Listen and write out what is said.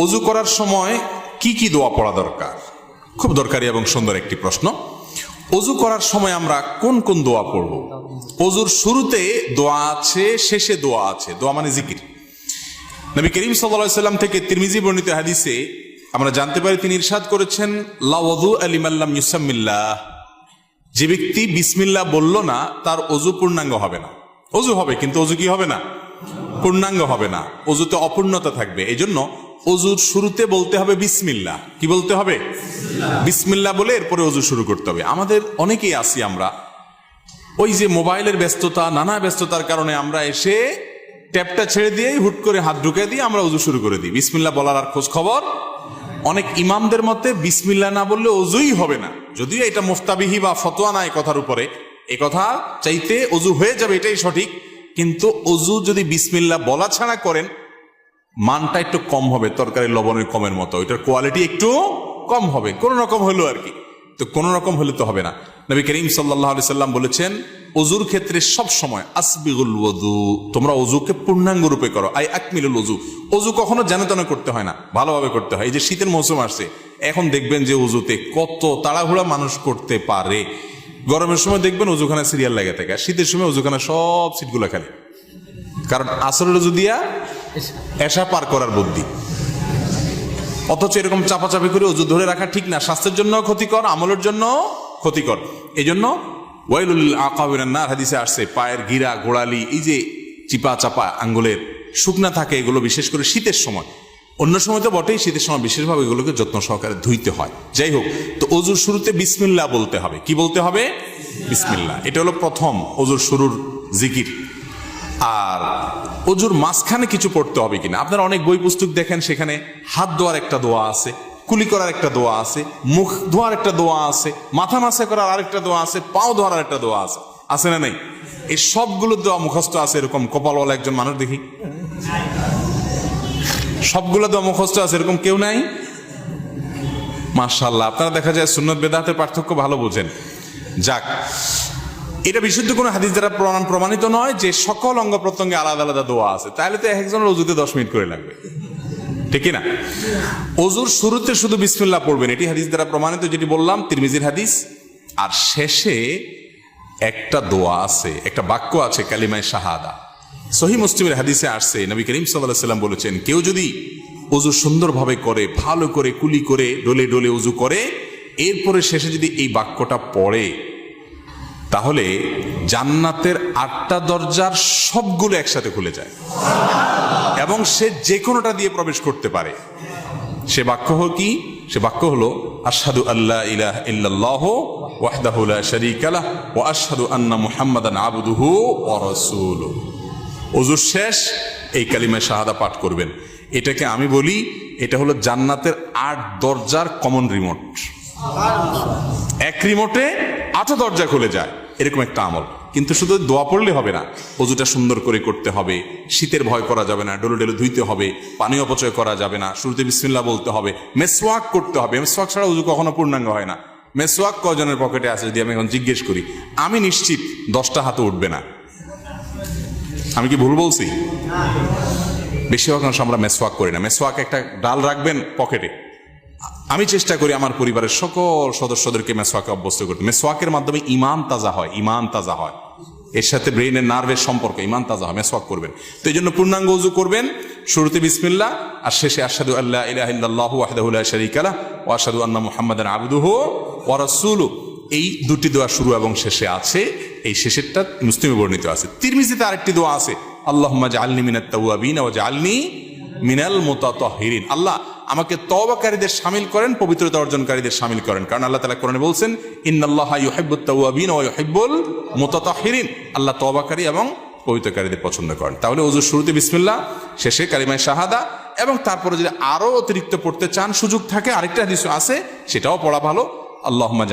অজু করার সময় কি কি দোয়া পড়া দরকার? খুব দরকারি এবং সুন্দর একটি প্রশ্ন। অজু করার সময় আমরা কোন কোন দোয়া পড়ব? অজুর শুরুতে দোয়া আছে, শেষে দোয়া আছে। দোয়া মানে জিকির। নবী করিম সাল্লাল্লাহু আলাইহি সাল্লাম থেকে তিরমিজি বর্ণিত হাদিসে আমরা জানতে পারি, তিনি ইরশাদ করেছেন, লা ওযু লিমান লাম ইউসাম্মিল্লাহ। যে ব্যক্তি বিসমিল্লাহ বলল না, তার অজু পূর্ণাঙ্গ হবে না। অজু হবে কিন্তু অজু কি হবে না? পূর্ণাঙ্গ হবে না। অজুতে অপূর্ণতা থাকবে। এই জন্য অজুর শুরুতে বলতে হবে বিসমিল্লাহ। কি বলতে হবে? বিসমিল্লাহ বলে এরপরে অজু শুরু করতে হবে। আমাদের অনেকেই আছি, আমরা ওই যে মোবাইলের ব্যস্ততা, নানা ব্যস্ততার কারণে আমরা এসে ট্যাপটা ছেড়ে দিয়েই হুট করে হাত ঢুকে দিয়ে আমরা অজু শুরু করে দিই। বিসমিল্লাহ বলার আর খোঁজ খবর। অনেক ইমামদের মতে বিসমিল্লাহ না বললে অজুই হবে না। যদিও এটা মুফতাবিহি বা ফতোয়া নাই কথার উপরে, এই কথা চাইতে অজু হয়ে যাবে এটাই সঠিক, কিন্তু অজু যদি বিসমিল্লাহ বলা ছাড়া করেন, মানটা একটু কম হবে, তরকারি লবণের কমের মতো। এটার কোয়ালিটি একটু কম হবে, কোন রকম হলো আর কি। তো কোন রকম হলে তো হবে না। নবী করিম সাল্লাল্লাহু আলাইহি সাল্লাম বলেছেন, অজুর ক্ষেত্রে সব সময় আসবিগুল ওযু, তোমরা অজুকে পূর্ণাঙ্গ রূপে করো। আই আকমিলুল ওযু। অজু কখনো যেন তেন করতে হয় না, ভালোভাবে করতে হয়। এই যে শীতের মৌসুম আসছে, এখন দেখবেন যে অজুতে কত তাড়াহুড়া মানুষ করতে পারে। গরমের সময় দেখবেন অজুখানা সিরিয়াল লেগে থাকে, আর শীতের সময় অজুখানা সব সিটগুলো খালি। কারণ আসরের অজু দিয়া এশা পার করার বুদ্ধি। অথচ এরকম চাপাচাপি করে অজু ধরে রাখা ঠিক না, স্বাস্থ্যের জন্য ক্ষতিকর, আমলের জন্য ক্ষতিকর। এই জন্য ওয়াইলুল আকাবিনান নার হাদিসে আসছে, পায়ের গিরা, গোড়ালি, এই যে চিপা চাপা আঙ্গুলের শুকনা থাকে, এগুলো বিশেষ করে শীতের সময়, অন্য সময় তো বটেই, শীতের সময় বিশেষভাবে এগুলোকে যত্ন সহকারে ধুইতে হয়। যাই হোক, তো অজুর শুরুতে বিসমিল্লাহ বলতে হবে। কি বলতে হবে? বিসমিল্লাহ। এটা হলো প্রথম অজুর শুরুর জিকির। আর অজুর মাঝখানে কিছু পড়তে হবে কিনা, আপনারা অনেক বই পুস্তক দেখেন, সেখানে হাত ধোয়ার একটা দোয়া আছে, কুলি করার একটা দোয়া আছে, মুখ ধোয়ার একটা দোয়া আছে, মাথা মাসা করার আরেকটা দোয়া আছে, পাও ধোয়ার একটা দোয়া আছে। আছে না নেই? এই সবগুলো দোয়া মুখস্থ আছে। এরকম কপালওয়ালা একজন মানুষ দেখি, সবগুলো দোয়া মুখস্থ আছে, এরকম কেউ নাই? মাশাআল্লাহ। আপনারা দেখা যায় সুন্নত বেদাতের পার্থক্য ভালো বোঝেন। যাক, এটা বিশুদ্ধ কোনো হাদিস দ্বারা প্রমাণিত নয় যে সকল অঙ্গ প্রত্যঙ্গে আলাদা আলাদা দোয়া আছে। তাহলে তো একজনের অজুতে 10 মিনিট করে লাগবে, ঠিক না? অজুর শুরুতে শুধু বিসমিল্লাহ পড়বেন, এটি হাদিস দ্বারা প্রমাণিত, যেটি বললাম তিরমিজির হাদিস। আর শেষে একটা দোয়া আছে, একটা বাক্য আছে, কালিমায়ে শাহাদা। সহিহ মুসলিমের হাদিসে আসছে, নবী করিম সাল্লাল্লাহু আলাইহি ওয়াসাল্লাম বলেছেন, কেউ যদি অজু সুন্দরভাবে করে, ভালো করে কুলি করে, ডলে ডলে অজু করে, এরপরে শেষে যদি এই বাক্যটা পড়ে, তাহলে জান্নাতের 8টা দরজার সবগুলো একসাথে খুলে যায় এবং সে যে কোনোটা দিয়ে প্রবেশ করতে পারে। সে বাক্য হলো কি? সে বাক্য হলো, আশহাদু আল্লা ইলাহা ইল্লাল্লাহু ওয়াহদাহু লা শারীকা লাহু ওয়া আশহাদু আন্না মুহাম্মাদান আবদুহু ওয়া রাসূলুহু। ওযুর শেষ এই কালিমা শাহাদা পাঠ করবেন। এটাকে আমি বলি, এটা হলো জান্নাতের 8 দরজার কমন রিমোট। এক রিমোটে 8 দরজা খুলে যায়, এরকম একটা আমল। কিন্তু শুধু দোয়া পড়লে হবে না, অজুটা সুন্দর করে করতে হবে, শীতের ভয় করা যাবে না, ডলে ডলে ধুইতে হবে, পানি অপচয় করা যাবে না, শুরুতে বিসমিল্লাহ বলতে হবে, মেসওয়াক করতে হবে। মেসওয়াক ছাড়া অজু কখনো পূর্ণাঙ্গ হয় না। মেসওয়াক কয়জনের পকেটে আছে যদি আমি এখন জিজ্ঞেস করি, আমি নিশ্চিত 10টা হাতে উঠবে না। আমি কি ভুল বলছি? বেশিরভাগ অংশ আমরা মেসওয়াক করি না। মেসওয়াক একটা ডাল রাখবেন পকেটে। আমি চেষ্টা করি আমার পরিবারের সকল সদস্যদেরকে মেসওয়াকে অভ্যস্ত করতে। মেসওয়াকের মাধ্যমে ঈমান তাজা হয়, ঈমান তাজা হয়, এর সাথে ব্রেইনের নার্ভের সম্পর্ক, ঈমান তাজা হয়। মেসওয়াক করবেন। তো এই জন্য পূর্ণাঙ্গ ওযু করবেন, শুরুতে বিসমিল্লাহ আর শেষে আশহাদু আল্লা ইলাহা ইল্লাল্লাহু ওয়াহদাহু লা শারীকা লাহু ওয়া আশহাদু আন্না মুহাম্মাদান আবদুহু ওয়া রাসূলুহু। এই দুটি দোয়া শুরু এবং শেষে আছে। এই শেষেরটা মুসলিমে বর্ণিত আছে। তিরমিজিতে আরেকটি দোয়া আছে, আল্লাহুম্মা জাআলনি মিনাত তাওয়াবিন ওয়া জাআলনি মিনাল মুতাতাহহিরিন। আল্লাহ আমাকে তওবাকারীদের শামিল করেন, পবিত্রতা অর্জনকারীদের শামিল করেন। কারণ আল্লাহ তাআলা কোরআনে বলছেন, ইন্নাল্লাহা ইউহিব্বুত তাওয়াবিন ওয়া ইউহিব্বুল মুতাতাহহিরিন। আল্লাহ তওবাকারী এবং পবিত্রকারীদের পছন্দ করেন। তাহলে ওযুর শুরুতে বিসমিল্লাহ, শেষে কালিমায়ে শাহাদা, এবং তারপরে যদি আরো অতিরিক্ত পড়তে চান, সুযোগ থাকে, আরেকটা হাদিস আছে, সেটাও পড়া ভালো। আল্লাহুম্মা